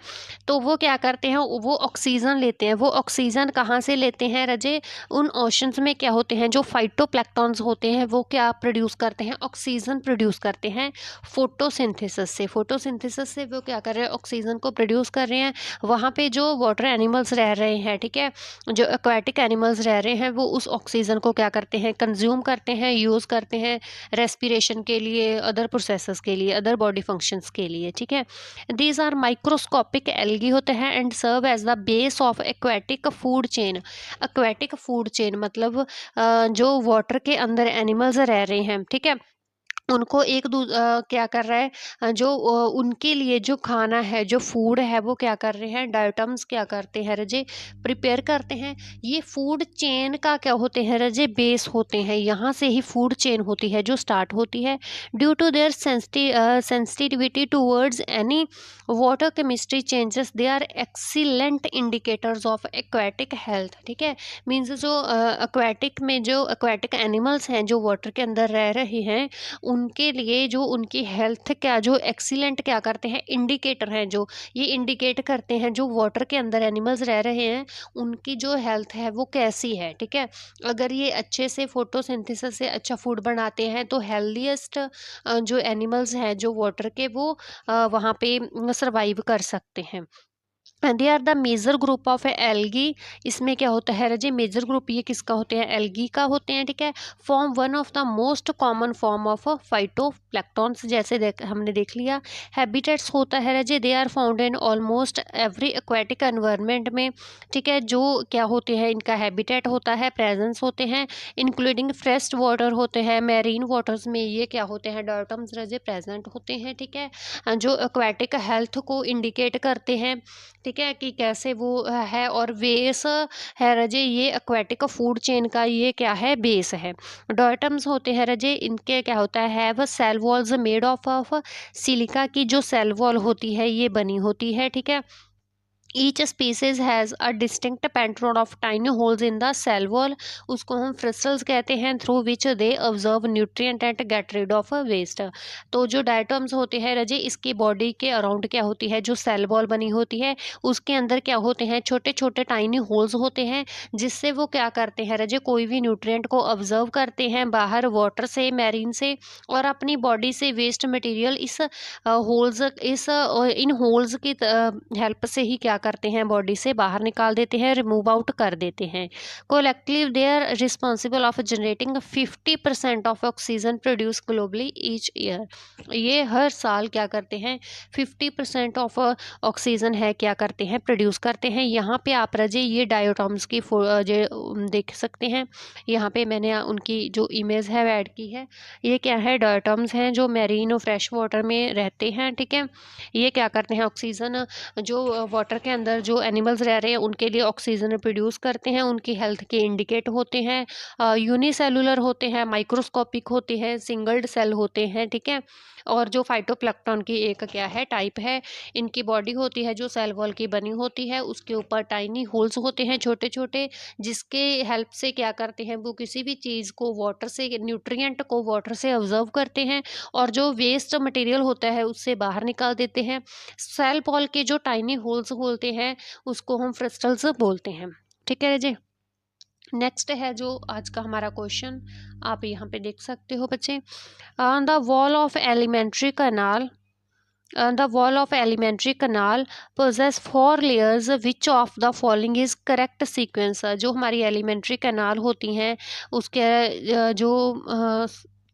[SPEAKER 1] तो वो क्या करते हैं, वो ऑक्सीजन लेते हैं। वो ऑक्सीजन कहाँ से लेते हैं रजे, उन ओशंस में क्या होते हैं, जो फाइटोप्लैंक्टन्स होते हैं वो क्या प्रोड्यूस करते हैं, ऑक्सीजन प्रोड्यूस करते हैं फोटोसिंथेसिस से। फोटोसिंथेसिस से वो क्या कर रहे हैं, ऑक्सीजन को प्रोड्यूस कर रहे हैं। वहाँ पे जो वाटर एनिमल्स रह रहे हैं, ठीक है, जो एक्वाटिक एनिमल्स रह रहे हैं, वो उस ऑक्सीजन को क्या करते हैं, कंज्यूम करते हैं, यूज़ करते हैं रेस्पिरेशन के लिए, अदर प्रोसेसेस के लिए, अदर बॉडी फंक्शंस के लिए, ठीक है। दीज आर माइक्रोस्कोपिक एल्गी होते हैं and serve as the base of aquatic food chain. Aquatic food chain मतलब जो वाटर के अंदर एनिमल्स रह रहे हैं, ठीक है, उनको क्या कर रहा है, उनके लिए जो खाना है, जो फूड है, वो क्या कर रहे हैं, डायटम्स क्या करते हैं रजे, प्रिपेयर करते हैं। ये फूड चेन का क्या होते हैं रजे, बेस होते हैं। यहाँ से ही फूड चेन होती है जो स्टार्ट होती है। Due to their sensitivity towards any water chemistry changes, they are excellent indicators of aquatic health, ठीक है। मीन्स जो एक्वेटिक में जो एक्वेटिक एनिमल्स हैं जो वाटर के अंदर रह रहे हैं, उनके लिए जो उनकी हेल्थ क्या जो एक्सीलेंट क्या करते हैं, इंडिकेटर हैं, जो ये इंडिकेट करते हैं जो वाटर के अंदर एनिमल्स रह रहे हैं उनकी जो हेल्थ है वो कैसी है, ठीक है। अगर ये अच्छे से फोटोसिंथेसिस से अच्छा फूड बनाते हैं तो हेल्दीएस्ट जो एनिमल्स हैं जो वाटर के, वो वहाँ पे सर्वाइव कर सकते हैं। They are the major group of algae. इसमें क्या होता है रजे, मेजर ग्रुप ये किसका होते हैं, एल्गी का होते हैं, ठीक है। Form one of the most common form of phytoplanktons, जैसे हमने देख लिया। हैबिटेट्स होता है रजे, they are found in almost every aquatic environment में, ठीक है। जो क्या होते हैं, इनका हैबिटेट होता है, प्रेजेंस होते हैं, इंक्लूडिंग फ्रेश वाटर होते हैं, मैरीन वाटर्स में ये क्या होते हैं, डायटम्स रजे प्रेजेंट होते हैं, ठीक है। जो एक्वेटिक हेल्थ को इंडिकेट करते हैं, ठीक है, कि कैसे वो है। और बेस है रजे, ये एक्वेटिक फूड चेन का ये क्या है, बेस है। डायटम्स होते हैं रजे, इनके क्या होता है, वह cell walls made of silica की जो सेल वॉल होती है ये बनी होती है, ठीक है। Each species has a distinct pattern of tiny holes in the cell wall, उसको हम फ्रिस्टल्स कहते हैं, through which they observe nutrient and get rid of waste. तो जो डायटम्स होते हैं रजे, इसकी बॉडी के अराउंड क्या होती है, जो सेल वॉल बनी होती है उसके अंदर क्या होते हैं, छोटे छोटे टाइनी होल्स होते हैं, जिससे वो क्या करते हैं रजे, कोई भी न्यूट्रिएंट को ऑब्जर्व करते हैं बाहर वाटर से, मैरीन से, और अपनी बॉडी से वेस्ट मटेरियल इस होल्स इन होल्स की हेल्प से ही क्या करते हैं, बॉडी से बाहर निकाल देते हैं, रिमूव आउट कर देते हैं। Collective they are responsible of generating 50% of oxygen produce globally each year. ये हर साल क्या करते हैं, 50% ऑफ ऑक्सीजन है क्या करते हैं, प्रोड्यूस करते हैं। यहाँ पे आप रजे ये डायोटॉम्स की देख सकते हैं। यहाँ पे मैंने उनकी जो इमेज है ऐड की है। ये क्या है, डायोटॉम्स हैं जो मैरीन और फ्रेश वाटर में रहते हैं, ठीक है। ये क्या करते हैं, ऑक्सीजन जो वाटर के अंदर जो एनिमल्स रह रहे हैं उनके लिए ऑक्सीजन प्रोड्यूस करते हैं, उनकी हेल्थ के इंडिकेट होते हैं। यूनिसेलुलर होते हैं, माइक्रोस्कोपिक होते हैं, सिंगल्ड सेल होते हैं, ठीक है। और जो फाइटोप्लैंक्टन की एक क्या है, टाइप है। इनकी बॉडी होती है जो सेल वॉल की बनी होती है, उसके ऊपर टाइनी होल्स होते हैं छोटे छोटे, जिसके हेल्प से क्या करते हैं, वो किसी भी चीज़ को वाटर से, न्यूट्रिएंट को वाटर से ऑब्जर्व करते हैं और जो वेस्ट मटेरियल होता है उससे बाहर निकाल देते हैं। सेल वॉल के जो टाइनी होल्स होते हैं उसको हम फ्रिस्टल्स बोलते हैं, ठीक है जी। नेक्स्ट है जो आज का हमारा क्वेश्चन, आप यहाँ पे देख सकते हो बच्चे। The wall of elementary kanal, the wall of elementary canal possess four layers, which of the following is correct sequence। जो हमारी एलिमेंट्री कैनाल होती हैं उसके जो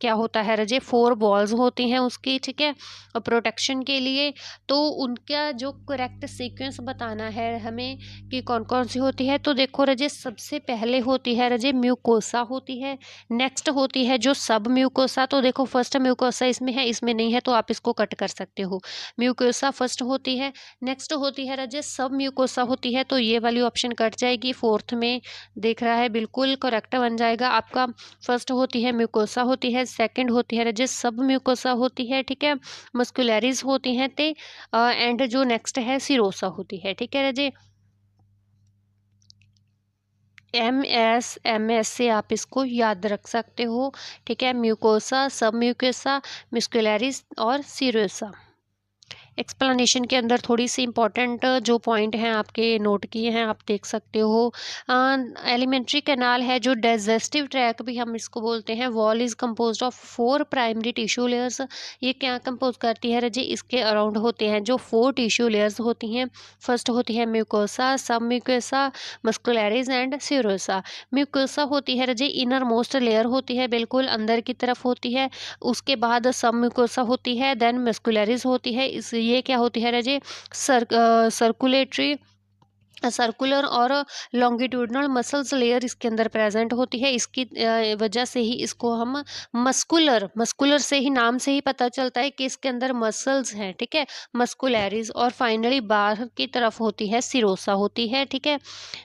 [SPEAKER 1] क्या होता है रजे, 4 वॉल्स होती हैं उसकी, ठीक है, प्रोटेक्शन के लिए। तो उनका जो करेक्ट सीक्वेंस बताना है हमें कि कौन कौन सी होती है। तो देखो रजे, सबसे पहले होती है रजे म्यूकोसा होती है, नेक्स्ट होती है जो सब म्यूकोसा। तो देखो फर्स्ट म्यूकोसा इसमें है, इसमें नहीं है, तो आप इसको कट कर सकते हो। म्यूकोसा फर्स्ट होती है, नेक्स्ट होती है रजे सब म्यूकोसा होती है, तो ये वाली ऑप्शन कट जाएगी। फोर्थ में देख रहा है, बिल्कुल करेक्ट बन जाएगा आपका। फर्स्ट होती है म्यूकोसा होती है, सेकंड होती है रजे सब म्यूकोसा होती है, ठीक है, मस्कुलरिस होती हैं ते एंड जो नेक्स्ट है सिरोसा होती है, ठीक है रजे। एम एस से आप इसको याद रख सकते हो, ठीक है, म्यूकोसा, सब म्यूकोसा, मस्कुलरिस और सिरोसा। एक्सप्लेनेशन के अंदर थोड़ी सी इंपॉर्टेंट जो पॉइंट हैं आपके नोट किए हैं, आप देख सकते हो। एलिमेंट्री कैनाल है जो डाइजेस्टिव ट्रैक भी हम इसको बोलते हैं। Wall is composed of 4 primary tissue layers. ये क्या कंपोज करती है रजी, इसके अराउंड होते हैं जो 4 टिश्यू लेयर्स होती हैं। फर्स्ट होती है म्यूकोसा, सब mucosa, muscularis and serosa. Mucosa होती है रजी इनर मोस्ट लेयर होती है, बिल्कुल अंदर की तरफ होती है। उसके बाद सब म्यूकोसा होती है, देन मस्कुलरिस होती है। इस ये क्या होती है रजे, सर्कुलेटरी सर्कुलर और लॉन्गिट्यूडनल मसल्स लेयर इसके अंदर प्रेजेंट होती है। इसकी वजह से ही इसको हम मस्कुलर मस्कुलर से ही नाम से ही पता चलता है कि इसके अंदर मसल्स हैं, ठीक है, मस्कुलरिस। और फाइनली बाहर की तरफ होती है सिरोसा होती है, ठीक है।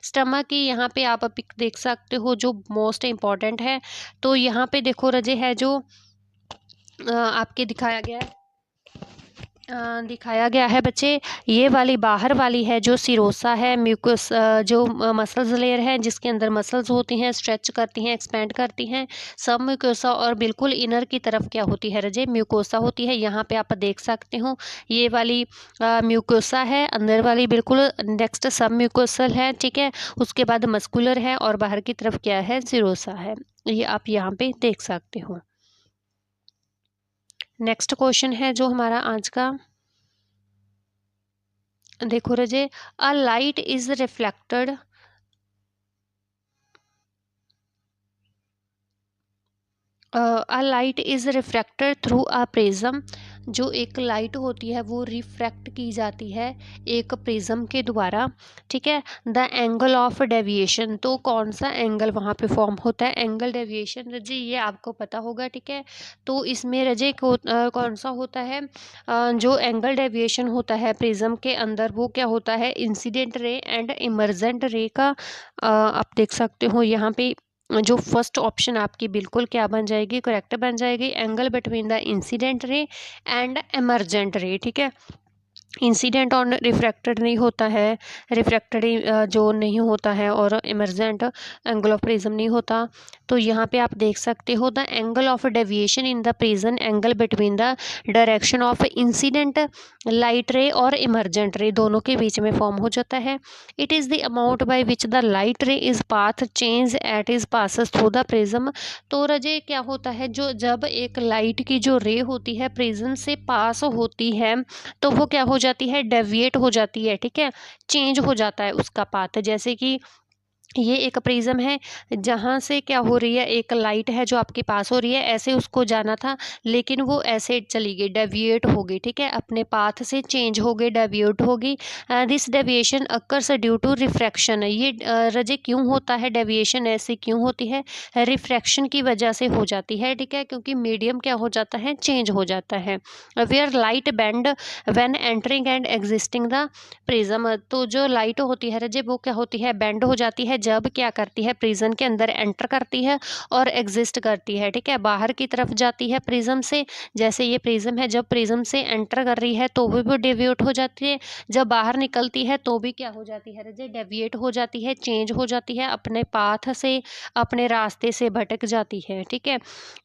[SPEAKER 1] स्टमक की यहाँ पे आप पिक देख सकते हो जो मोस्ट इम्पॉर्टेंट है। तो यहाँ पे देखो रजे है जो आपके दिखाया गया है बच्चे, ये वाली बाहर वाली है जो सिरोसा है, म्यूकस जो मसल्स लेयर है जिसके अंदर मसल्स होती हैं, स्ट्रेच करती हैं, एक्सपेंड करती हैं, सब म्यूकोसा। और बिल्कुल इनर की तरफ क्या होती है रजे, म्यूकोसा होती है। यहाँ पे आप देख सकते हो ये वाली म्यूकोसा है, अंदर वाली बिल्कुल नेक्स्ट सब म्यूकोसल है, ठीक है। उसके बाद मस्कुलर है और बाहर की तरफ क्या है, सिरोसा है। ये आप यहाँ पे देख सकते हो। नेक्स्ट क्वेश्चन है जो हमारा आज का, देखो रजे, a light is reflected a light is refracted through a prism. जो एक लाइट होती है वो रिफ्रैक्ट की जाती है एक प्रिज्म के द्वारा, ठीक है। द एंगल ऑफ डेविएशन, तो कौन सा एंगल वहाँ पे फॉर्म होता है, एंगल डेविएशन रजे ये आपको पता होगा, ठीक है। तो इसमें रजे कौन सा होता है, जो एंगल डेविएशन होता है प्रिज्म के अंदर वो क्या होता है, इंसिडेंट रे एंड इमर्जेंट रे का। आप देख सकते हो यहाँ पे जो फर्स्ट ऑप्शन आपकी बिल्कुल क्या बन जाएगी, करेक्ट बन जाएगी, angle between the incident ray and emergent रे, ठीक है। इंसिडेंट और रिफ्रैक्टेड नहीं होता है, रिफ्रैक्टेड जो नहीं होता है, और इमरजेंट एंगल ऑफ प्रिज्म नहीं होता। तो यहाँ पे आप देख सकते हो the angle of deviation in the prism angle between the direction of incident light रे और इमरजेंट रे, दोनों के बीच में फॉर्म हो जाता है। It is the amount by which the light रे is path change at is passes through the prism. तो रजे क्या होता है, जो जब एक लाइट की जो रे होती है प्रिज्म से पास होती है तो वो क्या हो जाती है, डेविएट हो जाती है, ठीक है, चेंज हो जाता है उसका पाथ। जैसे कि ये एक प्रिज्म है, जहाँ से क्या हो रही है, एक लाइट है जो आपके पास हो रही है, ऐसे उसको जाना था लेकिन वो ऐसे चली गई, डेविएट हो गई, ठीक है, अपने पाथ से चेंज हो गई, डेविएट हो गई। This deviation occurs due to refraction. ये रजे क्यों होता है, डेविएशन ऐसे क्यों होती है, रिफ्रैक्शन की वजह से हो जाती है, ठीक है, क्योंकि मीडियम क्या हो जाता है, चेंज हो जाता है। Where light bend when entering and existing the prism. तो जो लाइट होती है रजे वो क्या होती है, बेंड हो जाती है जब क्या करती है, प्रिज्म के अंदर एंटर करती है और एग्जिस्ट करती है, ठीक है, बाहर की तरफ जाती है प्रिज्म से। जैसे ये प्रिज्म है, जब प्रिज्म से एंटर कर रही है तो भी डेविएट हो जाती है, जब बाहर निकलती है तो भी क्या हो जाती है रजे, डेविएट हो जाती है, चेंज हो जाती है, अपने पाथ से अपने रास्ते से भटक जाती है, ठीक है।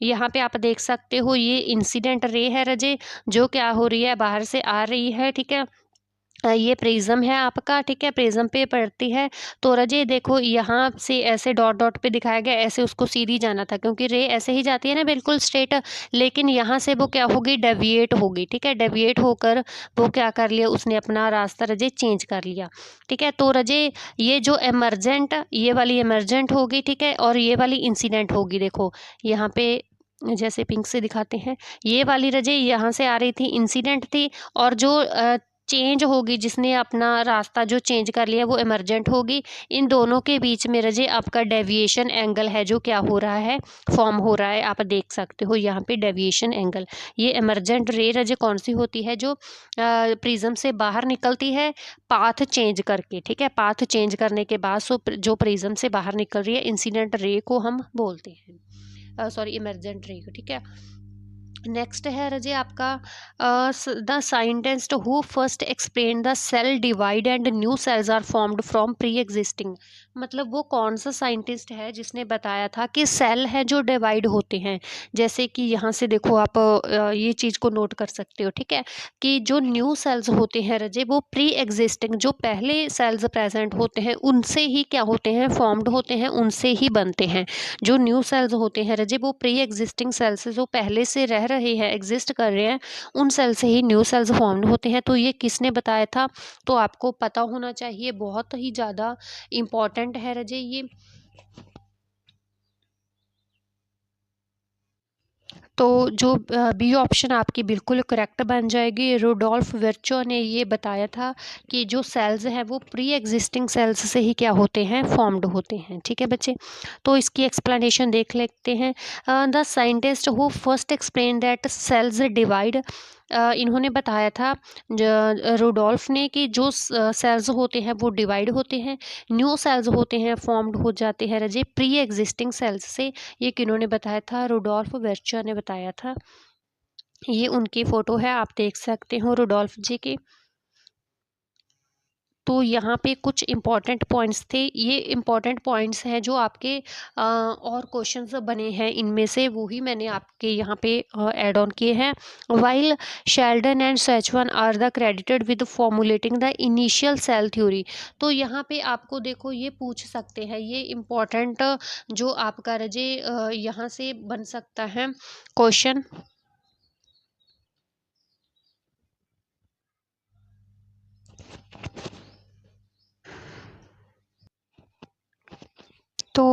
[SPEAKER 1] यहाँ पे आप देख सकते हो ये इंसिडेंट रे है रजे, जो क्या हो रही है, बाहर से आ रही है, ठीक है। ये प्रिज्म है आपका, ठीक है, प्रिज्म पे पड़ती है। तो रजे देखो यहाँ से ऐसे डॉट डॉट पे दिखाया गया, ऐसे उसको सीधी जाना था क्योंकि रे ऐसे ही जाती है ना बिल्कुल स्ट्रेट, लेकिन यहाँ से वो क्या होगी, डेविएट होगी, ठीक है, डेविएट होकर वो क्या कर लिया, उसने अपना रास्ता रजे चेंज कर लिया, ठीक है। तो रजे ये जो एमरजेंट, ये वाली एमरजेंट होगी, ठीक है, और ये वाली इंसिडेंट होगी। देखो यहाँ पे जैसे पिंक से दिखाते हैं, ये वाली रजे यहाँ से आ रही थी, इंसिडेंट थी, और जो चेंज होगी, जिसने अपना रास्ता जो चेंज कर लिया वो इमरजेंट होगी। इन दोनों के बीच में रजे आपका डेविएशन एंगल है जो क्या हो रहा है, फॉर्म हो रहा है, आप देख सकते हो यहाँ पे डेविएशन एंगल। ये इमरजेंट रे रजे कौन सी होती है, जो प्रिज्म से बाहर निकलती है पाथ चेंज करके, ठीक है, पाथ चेंज करने के बाद जो प्रिज्म से बाहर निकल रही है, इंसिडेंट रे को हम बोलते हैं। सॉरी इमरजेंट रहेगी, ठीक है। नेक्स्ट है रजे आपका the scientist who first explain the cell divide and new cells are formed from pre existing. मतलब वो कौन सा साइंटिस्ट है जिसने बताया था कि सेल है जो डिवाइड होते हैं। जैसे कि यहाँ से देखो आप ये चीज़ को नोट कर सकते हो, ठीक है, कि जो न्यू सेल्स होते हैं रजे वो प्री एग्जिस्टिंग जो पहले सेल्स प्रेजेंट होते हैं उनसे ही क्या होते हैं, फॉर्म्ड होते हैं, उनसे ही बनते हैं। जो न्यू सेल्स होते हैं रजे वो प्री एग्जिस्टिंग सेल्स जो पहले से रह रहे हैं, एग्जिस्ट कर रहे हैं, उन सेल से ही न्यू सेल्स फॉर्म होते हैं। तो ये किसने बताया था, तो आपको पता होना चाहिए, बहुत ही ज़्यादा इम्पॉर्टेंट है रजे ये। तो जो बी ऑप्शन आपकी बिल्कुल करेक्ट बन जाएगी। रुडोल्फ विर्चो ने ये बताया था कि जो सेल्स हैं वो प्री एग्जिस्टिंग सेल्स से ही क्या होते हैं, फॉर्म्ड होते हैं, ठीक है बच्चे। तो इसकी एक्सप्लेनेशन देख लेते हैं। The scientist who first explain that cells divide, इन्होंने बताया था रुडोल्फ ने कि जो सेल्स होते हैं वो डिवाइड होते हैं, न्यू सेल्स होते हैं फॉर्म्ड हो जाते हैं रजे प्री एग्जिस्टिंग सेल्स से। ये किन्होंने बताया था, रुडोल्फ वेर्चर ने बताया था। ये उनकी फोटो है, आप देख सकते हो रुडोल्फ जी की। तो यहाँ पे कुछ इम्पॉर्टेंट पॉइंट्स थे, ये इम्पॉर्टेंट पॉइंट्स हैं जो आपके और क्वेश्चंस बने हैं इनमें से, वो ही मैंने आपके यहाँ पे ऐड ऑन किए हैं। While Schleiden and Schwann are the credited with formulating the initial cell theory. तो यहाँ पे आपको देखो ये पूछ सकते हैं, ये इम्पॉर्टेंट जो आपका रजे यहाँ से बन सकता है क्वेश्चन। तो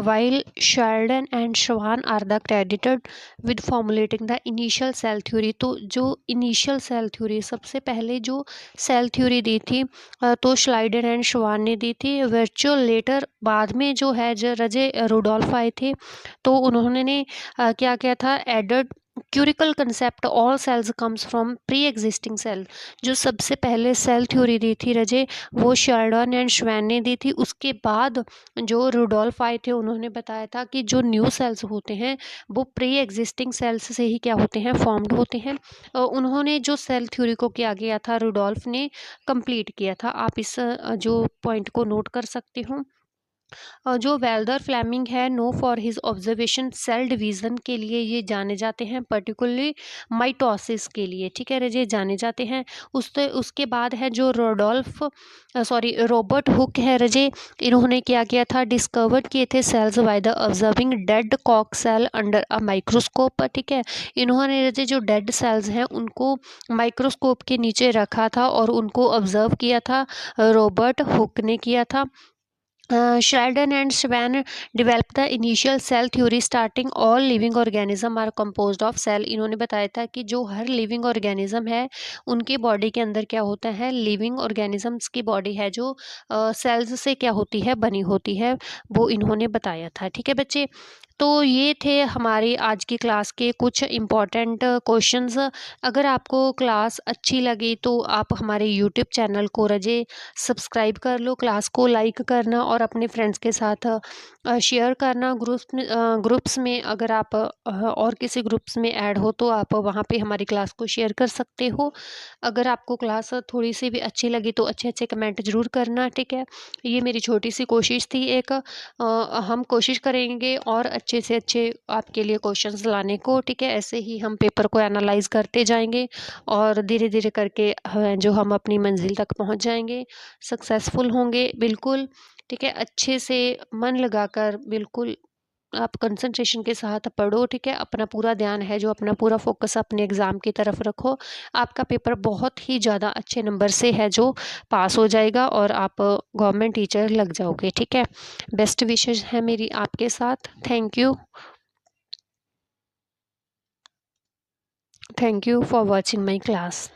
[SPEAKER 1] while Sheldon and Schwann are the credited with formulating the initial cell theory, तो जो initial cell theory सबसे पहले जो cell theory दी थी तो श्लाइडन एंड श्वान ने दी थी। वर्चुअल लेटर बाद में जो है जो रजे रुडोल्फ आए थे, तो उन्होंने क्या किया था, एडेड क्यूरिकल concept all cells comes from pre existing cell. जो सबसे पहले सेल थ्योरी दी थी रजे वो शेल्डन एंड श्वैन ने दी थी। उसके बाद जो रुडोल्फ आए थे उन्होंने बताया था कि जो न्यू सेल्स होते हैं वो प्री एग्जिस्टिंग सेल्स से ही क्या होते हैं, फॉर्म्ड होते हैं। उन्होंने जो सेल थ्योरी को किया गया था रुडोल्फ ने कंप्लीट किया था। आप इस जो पॉइंट को नोट कर सकते हो। जो वेल्दर फ्लेमिंग है known for his observation cell division के लिए ये जाने जाते हैं, पर्टिकुलरली माइटोसिस के लिए, ठीक है रजे, जाने जाते हैं। उसके बाद है जो रॉबर्ट हुक है रजे, इन्होंने क्या किया था, डिस्कवर किए थे cells by the observing dead कॉक सेल अंडर अ माइक्रोस्कोप, ठीक है। इन्होंने रजे जो डेड सेल्स हैं उनको माइक्रोस्कोप के नीचे रखा था और उनको ऑब्जर्व किया था, रॉबर्ट हुक ने किया था। Sheldon and Swan developed the initial cell theory starting all living organism are composed of cell। इन्होंने बताया था कि जो हर लिविंग ऑर्गेनिज्म है उनके बॉडी के अंदर क्या होता है, लिविंग ऑर्गेनिजम्स की बॉडी है जो सेल्स से क्या होती है, बनी होती है, वो इन्होंने बताया था, ठीक है बच्चे। तो ये थे हमारी आज की क्लास के कुछ इम्पॉर्टेंट क्वेश्चंस। अगर आपको क्लास अच्छी लगी तो आप हमारे यूट्यूब चैनल को रजे सब्सक्राइब कर लो, क्लास को लाइक करना और अपने फ्रेंड्स के साथ शेयर करना। ग्रुप्स में अगर आप और किसी ग्रुप्स में ऐड हो तो आप वहाँ पे हमारी क्लास को शेयर कर सकते हो। अगर आपको क्लास थोड़ी सी भी अच्छी लगी तो अच्छे अच्छे कमेंट ज़रूर करना, ठीक है। ये मेरी छोटी सी कोशिश थी एक, हम कोशिश करेंगे और अच्छे से अच्छे आपके लिए क्वेश्चंस लाने को, ठीक है। ऐसे ही हम पेपर को एनालाइज करते जाएंगे और धीरे धीरे करके जो हम अपनी मंजिल तक पहुंच जाएंगे, सक्सेसफुल होंगे बिल्कुल, ठीक है। अच्छे से मन लगाकर बिल्कुल आप कंसंट्रेशन के साथ पढ़ो, ठीक है। अपना पूरा ध्यान है जो अपना पूरा फोकस अपने एग्ज़ाम की तरफ रखो। आपका पेपर बहुत ही ज़्यादा अच्छे नंबर से है जो पास हो जाएगा और आप गवर्नमेंट टीचर लग जाओगे, ठीक है। बेस्ट विशेज़ है मेरी आपके साथ। Thank you for watching my class.